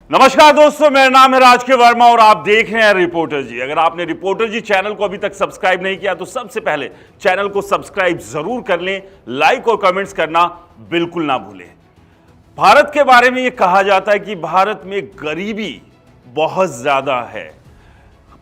नमस्कार दोस्तों, मेरा नाम है राज के वर्मा और आप देख रहे हैं रिपोर्टर जी। अगर आपने रिपोर्टर जी चैनल को अभी तक सब्सक्राइब नहीं किया तो सबसे पहले चैनल को सब्सक्राइब जरूर कर लें, लाइक और कमेंट्स करना बिल्कुल ना भूलें। भारत के बारे में यह कहा जाता है कि भारत में गरीबी बहुत ज्यादा है।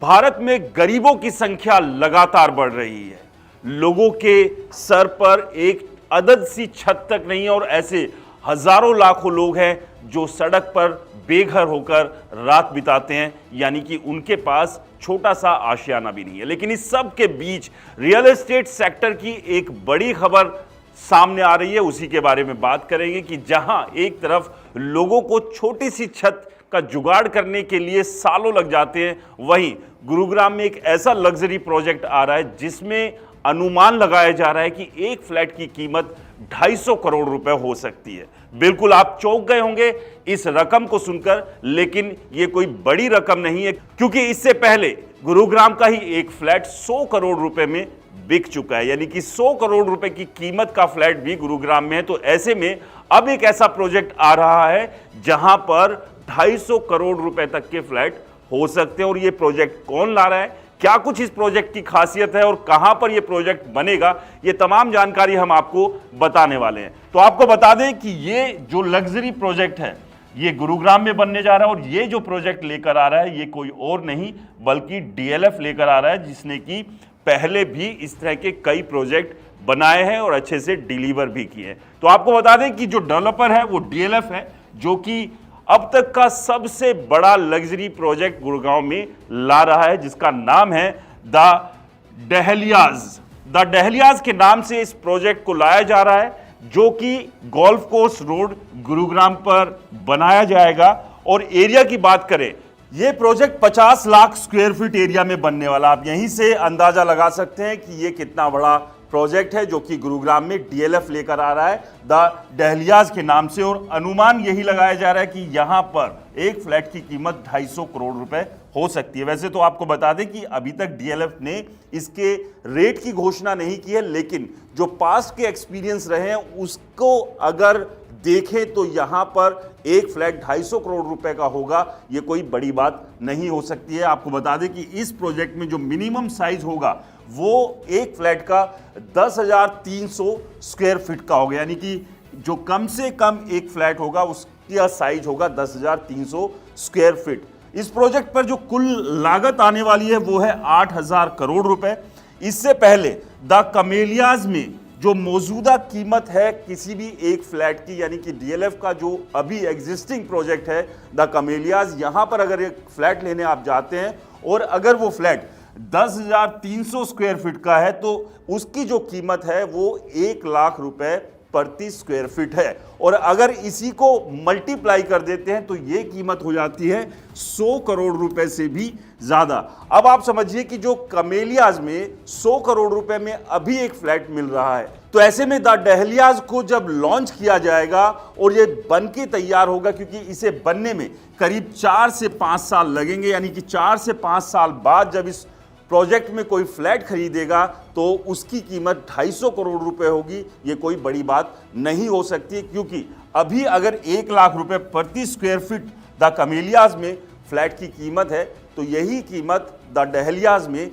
भारत में गरीबों की संख्या लगातार बढ़ रही है। लोगों के सर पर एक अदद सी छत तक नहीं है और ऐसे हजारों लाखों लोग हैं जो सड़क पर बेघर होकर रात बिताते हैं, यानी कि उनके पास छोटा सा आशियाना भी नहीं है। लेकिन इस सब के बीच रियल एस्टेट सेक्टर की एक बड़ी खबर सामने आ रही है, उसी के बारे में बात करेंगे कि जहां एक तरफ लोगों को छोटी सी छत का जुगाड़ करने के लिए सालों लग जाते हैं, वहीं गुरुग्राम में एक ऐसा लग्जरी प्रोजेक्ट आ रहा है जिसमें अनुमान लगाया जा रहा है कि एक फ्लैट की कीमत 250 करोड़ रुपए हो सकती है। बिल्कुल आप चौंक गए होंगे इस रकम को सुनकर, लेकिन यह कोई बड़ी रकम नहीं है, क्योंकि इससे पहले गुरुग्राम का ही एक फ्लैट 100 करोड़ रुपए में बिक चुका है। यानी कि 100 करोड़ रुपए की कीमत का फ्लैट भी गुरुग्राम में है। तो ऐसे में अब एक ऐसा प्रोजेक्ट आ रहा है जहां पर 250 करोड़ रुपए तक के फ्लैट हो सकते हैं। और यह प्रोजेक्ट कौन ला रहा है, क्या कुछ इस प्रोजेक्ट की खासियत है और कहां पर यह प्रोजेक्ट बनेगा, यह तमाम जानकारी हम आपको बताने वाले हैं। तो आपको बता दें कि ये जो लग्जरी प्रोजेक्ट है ये गुरुग्राम में बनने जा रहा है और ये जो प्रोजेक्ट लेकर आ रहा है ये कोई और नहीं बल्कि डीएलएफ लेकर आ रहा है, जिसने कि पहले भी इस तरह के कई प्रोजेक्ट बनाए हैं और अच्छे से डिलीवर भी किए हैं। तो आपको बता दें कि जो डेवलपर है वो डीएलएफ है, जो कि अब तक का सबसे बड़ा लग्जरी प्रोजेक्ट गुड़गांव में ला रहा है, जिसका नाम है द डहलियाज। द डहलियाज के नाम से इस प्रोजेक्ट को लाया जा रहा है, जो कि गोल्फ कोर्स रोड गुरुग्राम पर बनाया जाएगा। और एरिया की बात करें, यह project 50 lakh square feet area में बनने वाला। आप यहीं से अंदाजा लगा सकते हैं कि यह कितना बड़ा प्रोजेक्ट है जो कि गुरुग्राम में डीएलएफ लेकर आ रहा है द डहलियाज के नाम से। और अनुमान यही लगाया जा रहा है कि यहां पर एक फ्लैट की कीमत 250 करोड़ रुपए हो सकती है। वैसे तो आपको बता दें कि अभी तक डीएलएफ ने इसके रेट की घोषणा नहीं की है, लेकिन जो पास्ट के एक्सपीरियंस रहे हैं उसको अगर देखें तो यहां पर एक फ्लैट 250 करोड़ रुपए का होगा, यह कोई बड़ी बात नहीं हो सकती है। आपको बता दें कि इस प्रोजेक्ट में जो मिनिमम साइज होगा वो एक फ्लैट का 10,300 स्क्वायर फीट का होगा। यानी कि जो कम से कम एक फ्लैट होगा उसका साइज होगा 10,300 स्क्वायर फीट। इस प्रोजेक्ट पर जो कुल लागत आने वाली है वो है 8,000 करोड़ रुपए। इससे पहले द कमेलियाज में जो मौजूदा कीमत है किसी भी एक फ्लैट की, यानी कि डीएलएफ का जो अभी एग्जिस्टिंग प्रोजेक्ट है द कमेलियाज, यहां पर अगर एक फ्लैट लेने आप जाते हैं और अगर वो फ्लैट 10,300 स्क्वायर फीट का है तो उसकी जो कीमत है वो 1 लाख रुपए प्रति स्क्वायर फीट है। और अगर इसी को मल्टीप्लाई कर देते हैं तो ये कीमत हो जाती है 100 करोड़ रुपए से भी ज्यादा। अब आप समझिए कि जो कमेलियाज में 100 करोड़ रुपए में अभी एक फ्लैट मिल रहा है, तो ऐसे में द डहलियाज को जब लॉन्च किया जाएगा और ये बन के तैयार होगा, क्योंकि इसे बनने में करीब 4 से 5 साल लगेंगे, यानी कि 4 से 5 साल बाद जब इस प्रोजेक्ट में कोई फ्लैट खरीदेगा तो उसकी कीमत 250 करोड़ रुपए होगी। ये कोई बड़ी बात नहीं हो सकती, क्योंकि अभी अगर 1 लाख रुपए प्रति स्क्वायर फीट द कमेलियाज में फ्लैट की कीमत है तो यही कीमत द डहलियाज में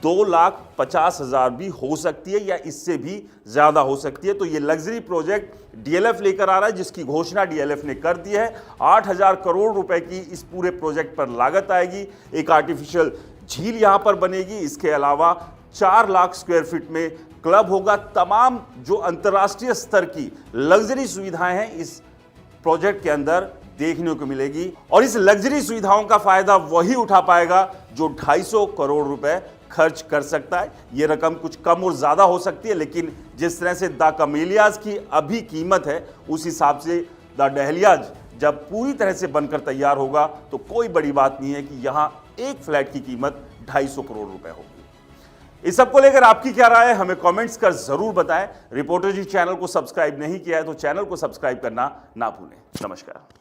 2,50,000 भी हो सकती है या इससे भी ज्यादा हो सकती है। तो ये लग्जरी प्रोजेक्ट डीएलएफ लेकर आ रहा है, जिसकी घोषणा डीएलएफ ने कर दी है। 8,000 करोड़ रुपए की इस पूरे प्रोजेक्ट पर लागत आएगी। एक आर्टिफिशियल झील यहां पर बनेगी। इसके अलावा 4 लाख स्क्वायर फीट में क्लब होगा। तमाम जो अंतर्राष्ट्रीय स्तर की लग्जरी सुविधाएं हैं इस प्रोजेक्ट के अंदर देखने को मिलेगी। और इस लग्जरी सुविधाओं का फायदा वही उठा पाएगा जो 250 करोड़ रुपए खर्च कर सकता है। यह रकम कुछ कम और ज्यादा हो सकती है, लेकिन जिस तरह से द कमेलियाज की अभी कीमत है उस हिसाब से द डहलियाज जब पूरी तरह से बनकर तैयार होगा तो कोई बड़ी बात नहीं है कि यहां एक फ्लैट की कीमत 250 करोड़ रुपए होगी। इस सब को लेकर आपकी क्या राय है हमें कमेंट्स कर जरूर बताएं। रिपोर्टर जी चैनल को सब्सक्राइब नहीं किया है तो चैनल को सब्सक्राइब करना ना भूलें। नमस्कार।